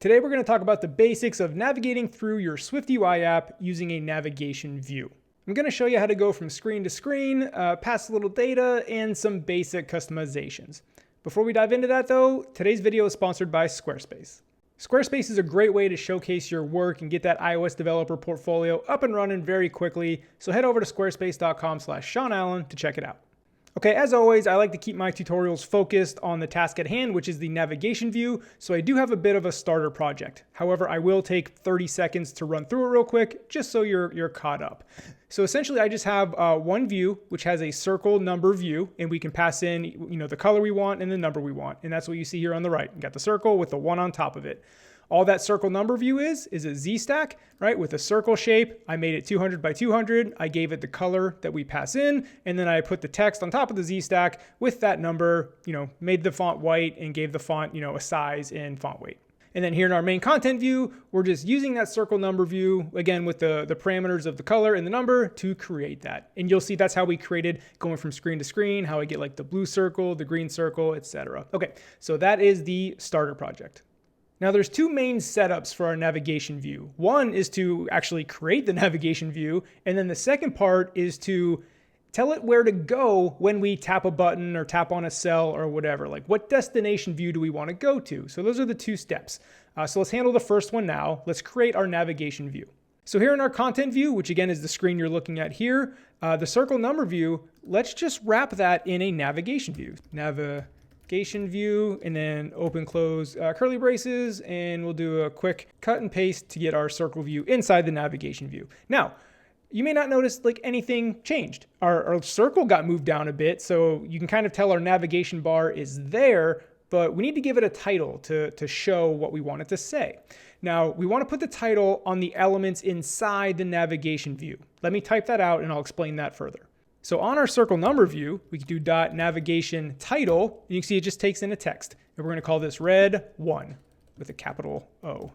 Today we're going to talk about the basics of navigating through your SwiftUI app using a navigation view. I'm going to show you how to go from screen to screen, pass a little data, and some basic customizations. Before we dive into that though, today's video is sponsored by Squarespace. Squarespace is a great way to showcase your work and get that iOS developer portfolio up and running very quickly, so head over to squarespace.com/SeanAllen to check it out. Okay, as always, I like to keep my tutorials focused on the task at hand, which is the navigation view, so I do have a bit of a starter project. However, I will take 30 seconds to run through it real quick, just so you're caught up. So essentially, I just have one view, which has a circle number view, and we can pass in the color we want and the number we want, and that's what you see here on the right. You got the circle with the 1 on top of it. All that circle number view is a Z stack, right? With a circle shape. I made it 200 by 200. I gave it the color that we pass in, and then I put the text on top of the Z stack with that number, made the font white and gave the font, a size and font weight. And then here in our main content view, we're just using that circle number view, again, with the parameters of the color and the number to create that. And you'll see that's how we created going from screen to screen, how I get like the blue circle, the green circle, etc. Okay, so that is the starter project. Now there's two main setups for our navigation view. One is to actually create the navigation view, and then the second part is to tell it where to go when we tap a button or tap on a cell or whatever. Like what destination view do we want to go to? So those are the two steps. So let's handle the first one now. Let's create our navigation view. So here in our content view, which again is the screen you're looking at here, the circle number view, let's just wrap that in a navigation view. Navigation view, and then open close curly braces, and we'll do a quick cut and paste to get our circle view inside the navigation view. Now, you may not notice like anything changed. Our circle got moved down a bit, so you can kind of tell our navigation bar is there, but we need to give it a title to show what we want it to say. Now, we want to put the title on the elements inside the navigation view. Let me type that out and I'll explain that further. So on our circle number view, we can do .navigation title. You can see it just takes in a text. And we're going to call this red 1 with a capital O.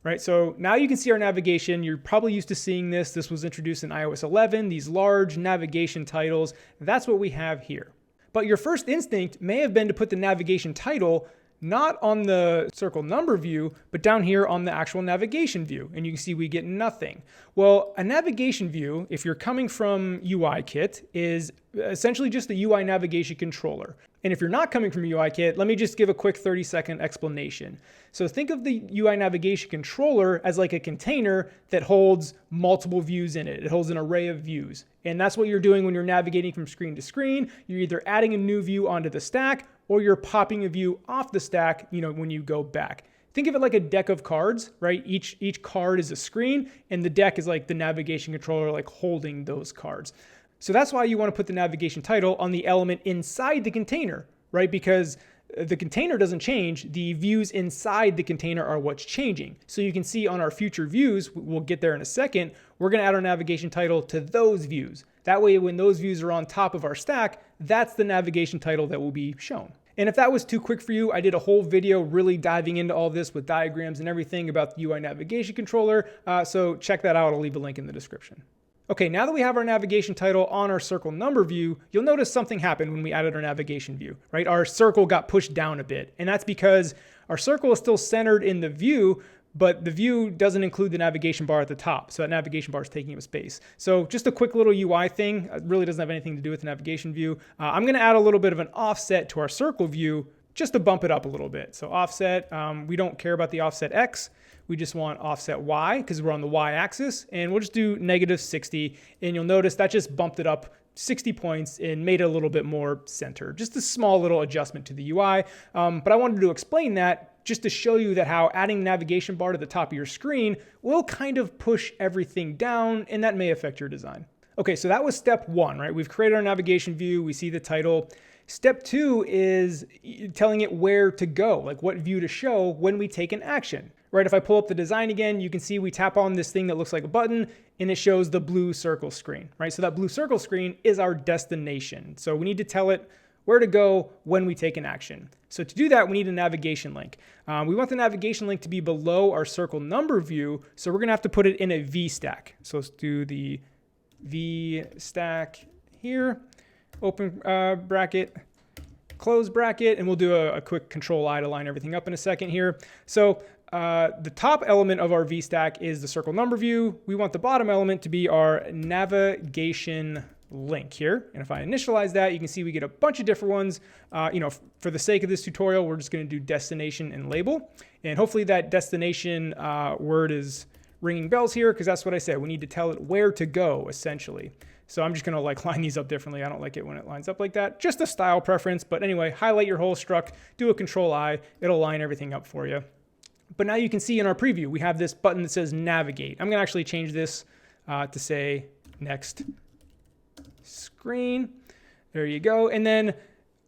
Right, so now you can see our navigation. You're probably used to seeing this. This was introduced in iOS 11, these large navigation titles. That's what we have here. But your first instinct may have been to put the navigation title not on the circle number view, but down here on the actual navigation view. And you can see we get nothing. Well, a navigation view, if you're coming from UIKit, is essentially just the UINavigationController. And if you're not coming from UIKit, let me just give a quick 30-second explanation. So think of the UINavigationController as like a container that holds multiple views in it. It holds an array of views. And that's what you're doing when you're navigating from screen to screen. You're either adding a new view onto the stack, or you're popping a view off the stack, when you go back. Think of it like a deck of cards, right? Each card is a screen, and the deck is like the navigation controller, like holding those cards. So that's why you want to put the navigation title on the element inside the container, right? Because the container doesn't change, the views inside the container are what's changing. So you can see on our future views, we'll get there in a second, we're going to add our navigation title to those views. That way, when those views are on top of our stack, that's the navigation title that will be shown. And if that was too quick for you, I did a whole video really diving into all this with diagrams and everything about the UINavigationController. So check that out. I'll leave a link in the description. Okay, now that we have our navigation title on our circle number view, you'll notice something happened when we added our navigation view, right? Our circle got pushed down a bit, and that's because our circle is still centered in the view, but the view doesn't include the navigation bar at the top. So that navigation bar is taking up space. So just a quick little UI thing. It really doesn't have anything to do with the navigation view. I'm going to add a little bit of an offset to our circle view just to bump it up a little bit. So offset, we don't care about the offset X. We just want offset Y because we're on the Y axis, and we'll just do -60. And you'll notice that just bumped it up 60 points and made it a little bit more centered. Just a small little adjustment to the UI. But I wanted to explain that just to show you that how adding navigation bar to the top of your screen will kind of push everything down, and that may affect your design. Okay, so that was step 1, right? We've created our navigation view. We see the title. Step 2 is telling it where to go, like what view to show when we take an action, right? If I pull up the design again, you can see we tap on this thing that looks like a button and it shows the blue circle screen, right? So that blue circle screen is our destination. So we need to tell it where to go when we take an action. So to do that, we need a navigation link. We want the navigation link to be below our circle number view, so we're gonna have to put it in a V stack. So let's do the V stack here, open bracket, close bracket, and we'll do a quick Control-I to line everything up in a second here. So the top element of our VStack is the circle number view. We want the bottom element to be our navigation link here. And if I initialize that, you can see we get a bunch of different ones. For the sake of this tutorial, we're just going to do destination and label. And hopefully that destination word is ringing bells here, because that's what I said. We need to tell it where to go, essentially. So I'm just going to line these up differently. I don't like it when it lines up like that. Just a style preference. But anyway, highlight your whole struct, do a Control-I. It'll line everything up for you. But now you can see in our preview, we have this button that says navigate. I'm going to actually change this to say next screen. There you go. And then,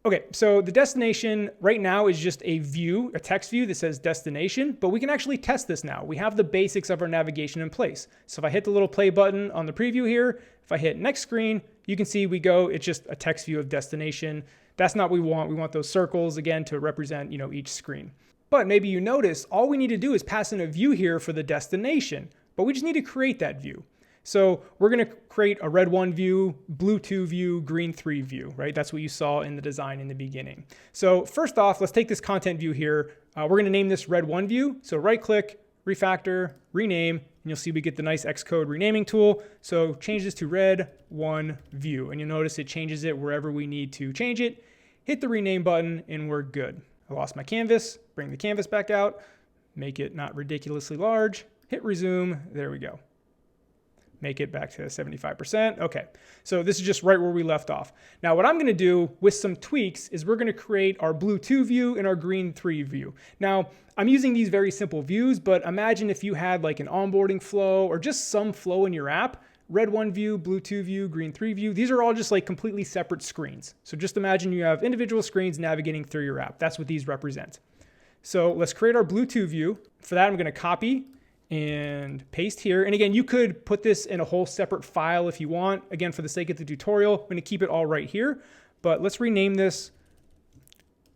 okay, so the destination right now is just a view, a text view that says destination, but we can actually test this now. We have the basics of our navigation in place. So if I hit the little play button on the preview here, if I hit next screen, you can see it's just a text view of destination. That's not what we want. We want those circles, again, to represent, each screen. But maybe you notice all we need to do is pass in a view here for the destination, but we just need to create that view. So we're going to create a red 1 view, blue 2 view, green 3 view, right? That's what you saw in the design in the beginning. So first off, let's take this content view here. We're going to name this red 1 view. So right click, refactor, rename, and you'll see we get the nice Xcode renaming tool. So change this to red 1 view, and you'll notice it changes it wherever we need to change it. Hit the rename button and we're good. I lost my canvas, bring the canvas back out, make it not ridiculously large, hit resume, there we go. Make it back to 75%. Okay, so this is just right where we left off. Now what I'm going to do with some tweaks is we're going to create our blue 2 view and our green 3 view. Now I'm using these very simple views, but imagine if you had an onboarding flow or just some flow in your app, red 1 view, blue 2 view, green 3 view. These are all just completely separate screens. So just imagine you have individual screens navigating through your app. That's what these represent. So let's create our blue 2 view. For that, I'm going to copy and paste here. And again, you could put this in a whole separate file if you want. Again, for the sake of the tutorial, I'm going to keep it all right here. But let's rename this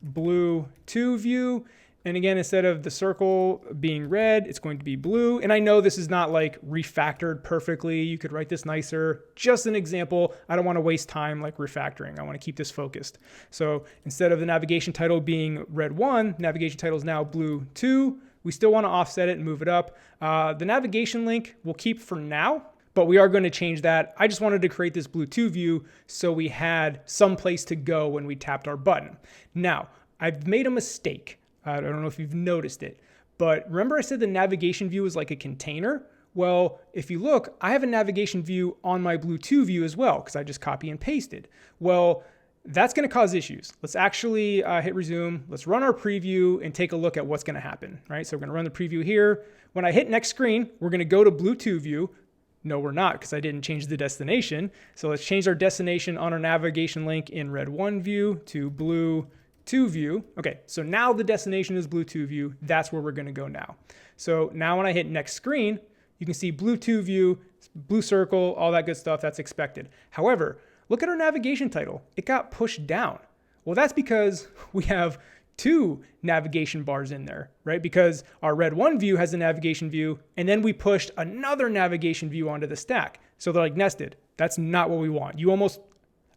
blue 2 view. And again, instead of the circle being red, it's going to be blue. And I know this is not refactored perfectly. You could write this nicer. Just an example. I don't want to waste time refactoring. I want to keep this focused. So instead of the navigation title being red 1, navigation title is now blue 2. We still want to offset it and move it up. The navigation link we'll keep for now, but we are going to change that. I just wanted to create this blue 2 view so we had some place to go when we tapped our button. Now, I've made a mistake. I don't know if you've noticed it, but remember I said the navigation view is like a container? Well, if you look, I have a navigation view on my blue 2 view as well, because I just copy and pasted. Well, that's going to cause issues. Let's actually hit resume. Let's run our preview and take a look at what's going to happen, right? So we're going to run the preview here. When I hit next screen, we're going to go to blue 2 view. No, we're not, because I didn't change the destination. So let's change our destination on our navigation link in red 1 view to blue 2 view. Okay, so now the destination is blue 2 view. That's where we're going to go now. So now when I hit next screen, you can see blue 2 view, blue circle, all that good stuff. That's expected. However, look at our navigation title. It got pushed down. Well, that's because we have 2 navigation bars in there, right? Because our red 1 view has a navigation view, and then we pushed another navigation view onto the stack. So they're nested. That's not what we want.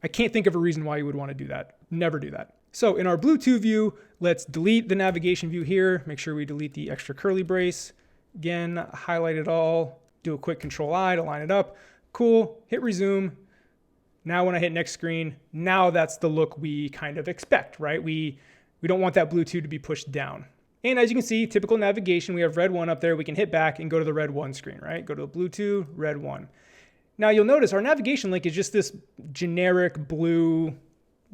I can't think of a reason why you would want to do that. Never do that. So in our blue 2 view, let's delete the navigation view here. Make sure we delete the extra curly brace. Again, highlight it all. Do a quick Control-I to line it up. Cool. Hit resume. Now when I hit next screen, now that's the look we kind of expect, right? We don't want that blue 2 to be pushed down. And as you can see, typical navigation, we have red 1 up there. We can hit back and go to the red 1 screen, right? Go to the blue 2, red 1. Now you'll notice our navigation link is just this generic blue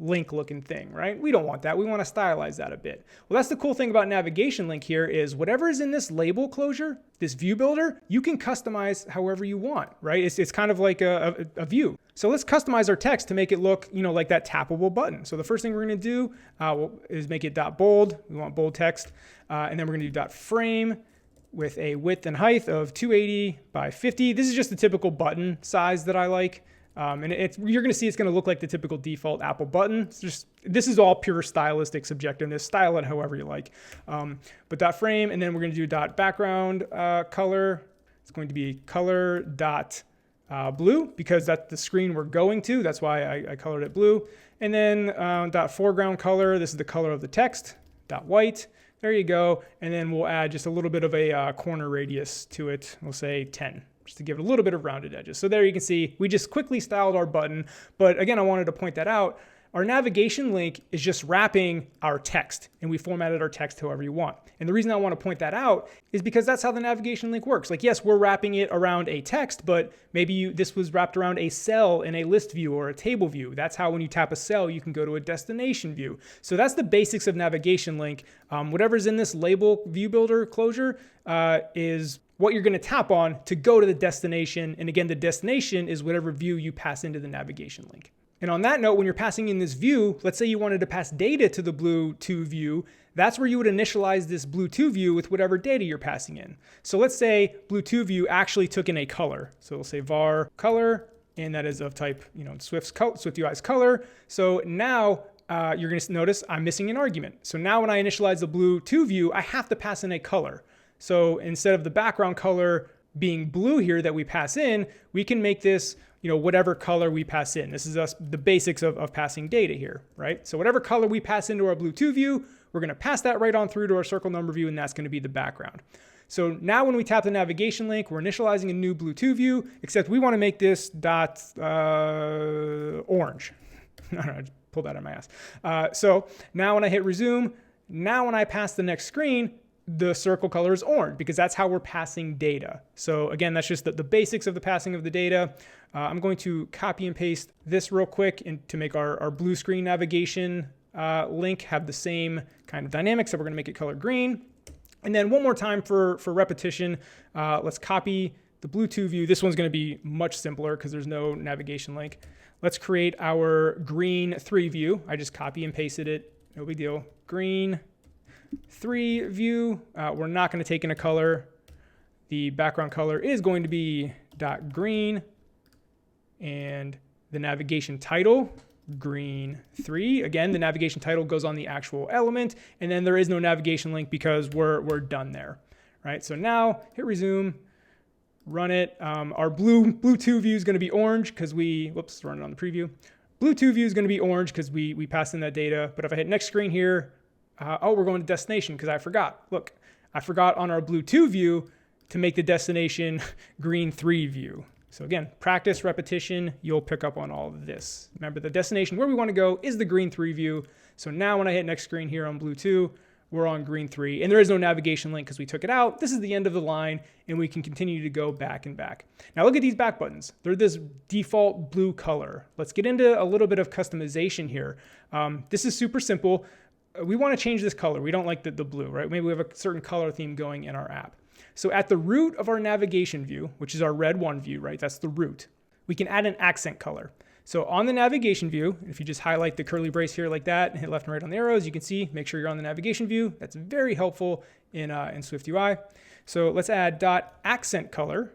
link looking thing, right? We don't want that. We want to stylize that a bit. Well, that's the cool thing about navigation link here is whatever is in this label closure, this view builder, you can customize however you want, right? It's kind of like a view. So let's customize our text to make it look, like that tappable button. So the first thing we're going to do is make it .bold. We want bold text. And then we're going to do .frame with a width and height of 280 by 50. This is just the typical button size that I like. And you're going to see it's going to look like the typical default Apple button. This is all pure stylistic subjectiveness. Style it however you like. But .frame, and then we're going to do .background color. It's going to be color .blue because that's the screen we're going to. That's why I colored it blue. And then .foreground color. This is the color of the text. .white. There you go. And then we'll add just a little bit of a corner radius to it. We'll say 10, just to give it a little bit of rounded edges. So there you can see, we just quickly styled our button. But again, I wanted to point that out. Our navigation link is just wrapping our text, and we formatted our text however you want. And the reason I want to point that out is because that's how the navigation link works. Like, yes, we're wrapping it around a text, but maybe this was wrapped around a cell in a list view or a table view. That's how when you tap a cell, you can go to a destination view. So that's the basics of navigation link. Whatever's in this label view builder closure is what you're going to tap on to go to the destination. And again, the destination is whatever view you pass into the navigation link. And on that note, when you're passing in this view, let's say you wanted to pass data to the blue2 view, that's where you would initialize this blue2 view with whatever data you're passing in. So let's say blue2 view actually took in a color. So we'll say var color, and that is of type, SwiftUI's color. So now you're going to notice I'm missing an argument. So now when I initialize the blue2 view, I have to pass in a color. So instead of the background color being blue here that we pass in, we can make this whatever color we pass in. This is the basics of passing data here, right? So whatever color we pass into our blue2 view, we're going to pass that right on through to our circle number view, and that's going to be the background. So now when we tap the navigation link, we're initializing a new blue2 view, except we want to make this dot orange. No, I just pulled that out of my ass. So now when I hit resume, now when I pass the next screen, the circle color is orange because that's how we're passing data. So again, that's just the basics of the passing of the data. I'm going to copy and paste this real quick to make our blue screen navigation link have the same kind of dynamics. So we're going to make it color green. And then one more time for repetition, let's copy the blue2 view. This one's going to be much simpler because there's no navigation link. Let's create our green 3 view. I just copy and pasted it. No big deal. Green 3 view. We're not going to take in a color. The background color is going to be .green, and the navigation title, green 3. Again, the navigation title goes on the actual element, and then there is no navigation link because we're done there, right? So now hit resume, run it. Our blue2 view is going to be orange because run it on the preview. Blue2 view is going to be orange because we passed in that data. But if I hit next screen here, we're going to destination because I forgot. Look, I forgot on our blue2 view to make the destination green 3 view. So again, practice, repetition, you'll pick up on all of this. Remember, the destination where we want to go is the green 3 view. So now when I hit next screen here on blue2, we're on green 3, and there is no navigation link because we took it out. This is the end of the line, and we can continue to go back and back. Now look at these back buttons. They're this default blue color. Let's get into a little bit of customization here. This is super simple. We want to change this color. We don't like the blue, right? Maybe we have a certain color theme going in our app. So at the root of our navigation view, which is our red 1 view, right? That's the root. We can add an accent color. So on the navigation view, if you just highlight the curly brace here like that and hit left and right on the arrows, you can see, make sure you're on the navigation view. That's very helpful in SwiftUI. So let's add .accent color,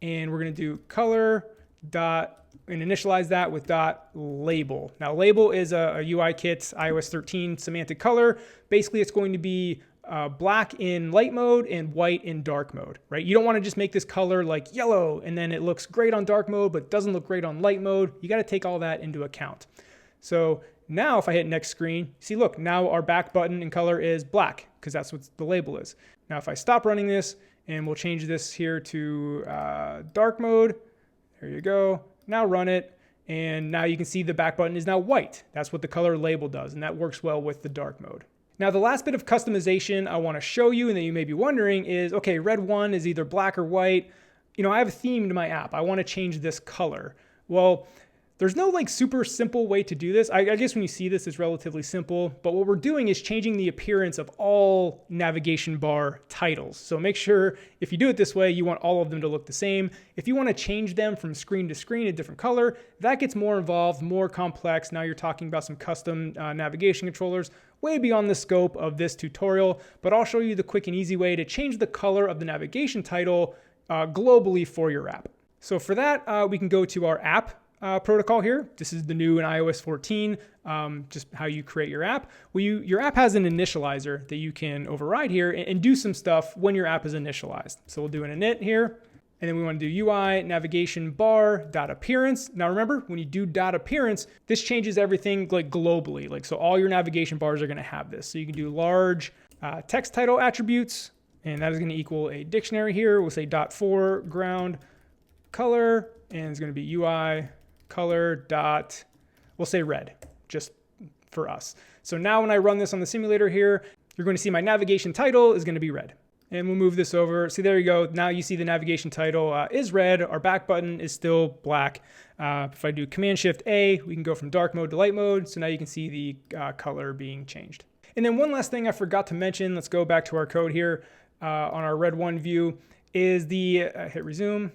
and we're going to do color and initialize that with .label. Now label is a UI kit iOS 13 semantic color. Basically, it's going to be black in light mode and white in dark mode, right? You don't want to just make this color like yellow and then it looks great on dark mode but doesn't look great on light mode. You got to take all that into account. So now if I hit next screen, see, look, now our back button in color is black because that's what the label is. Now if I stop running this, and we'll change this here to dark mode, there you go. Now run it, and now you can see the back button is now white. That's what the color label does, and that works well with the dark mode. Now the last bit of customization I want to show you and that you may be wondering is, okay, red 1 is either black or white. I have a theme to my app. I want to change this color. Well, there's no super simple way to do this. I guess when you see this, it's relatively simple, but what we're doing is changing the appearance of all navigation bar titles. So make sure if you do it this way, you want all of them to look the same. If you want to change them from screen to screen a different color, that gets more involved, more complex. Now you're talking about some custom navigation controllers, way beyond the scope of this tutorial, but I'll show you the quick and easy way to change the color of the navigation title globally for your app. So for that, we can go to our app protocol here. This is the new in iOS 14, just how you create your app. Well, your app has an initializer that you can override here and do some stuff when your app is initialized. So we'll do an init here, and then we want to do UI navigation bar dot appearance. Now remember, when you do dot appearance, this changes everything globally. So all your navigation bars are going to have this. So you can do large text title attributes, and that is going to equal a dictionary here. We'll say .foreground color, and it's going to be UI color dot, we'll say red, just for us. So now when I run this on the simulator here, you're going to see my navigation title is going to be red. And we'll move this over. See, there you go. Now you see the navigation title is red. Our back button is still black. If I do Command-Shift-A, we can go from dark mode to light mode. So now you can see the color being changed. And then one last thing I forgot to mention, let's go back to our code here on our red 1 view, is the, hit resume.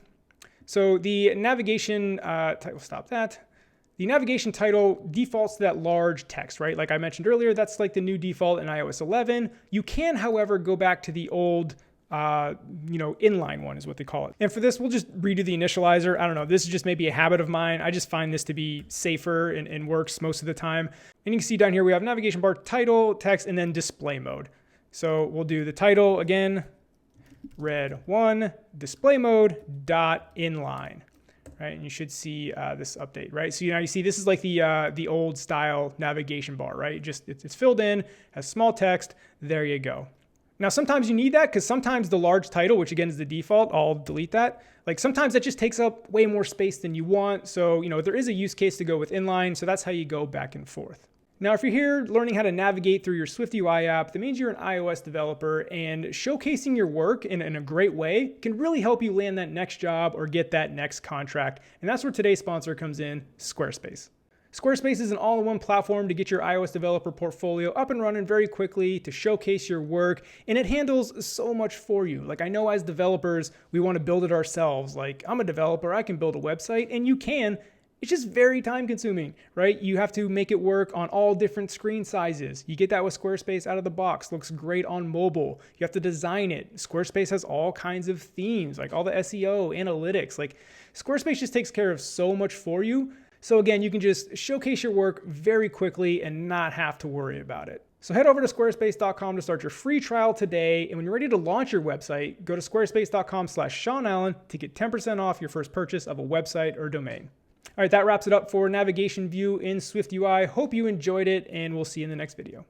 So the navigation title, stop that. The navigation title defaults to that large text, right? Like I mentioned earlier, that's like the new default in iOS 11. You can, however, go back to the old, inline one is what they call it. And for this, we'll just redo the initializer. I don't know, this is just maybe a habit of mine. I just find this to be safer and works most of the time. And you can see down here, we have navigation bar title, text, and then display mode. So we'll do the title again, red 1, display mode, dot inline. Right, and you should see this update, right? So now you see this is like the old style navigation bar, right? Just it's filled in, has small text. There you go. Now sometimes you need that because sometimes the large title, which again is the default, I'll delete that. Like sometimes that just takes up way more space than you want. So there is a use case to go with inline. So that's how you go back and forth. Now, if you're here learning how to navigate through your SwiftUI app, that means you're an iOS developer, and showcasing your work in a great way can really help you land that next job or get that next contract. And that's where today's sponsor comes in, Squarespace. Squarespace is an all-in-one platform to get your iOS developer portfolio up and running very quickly, to showcase your work, and it handles so much for you. Like I know as developers, we want to build it ourselves. Like I'm a developer, I can build a website, and you can. It's just very time consuming, right? You have to make it work on all different screen sizes. You get that with Squarespace out of the box. Looks great on mobile. You have to design it. Squarespace has all kinds of themes, like all the SEO, analytics. Like Squarespace just takes care of so much for you. So again, you can just showcase your work very quickly and not have to worry about it. So head over to squarespace.com to start your free trial today. And when you're ready to launch your website, go to squarespace.com/SeanAllen to get 10% off your first purchase of a website or domain. All right, that wraps it up for Navigation View in SwiftUI. Hope you enjoyed it, and we'll see you in the next video.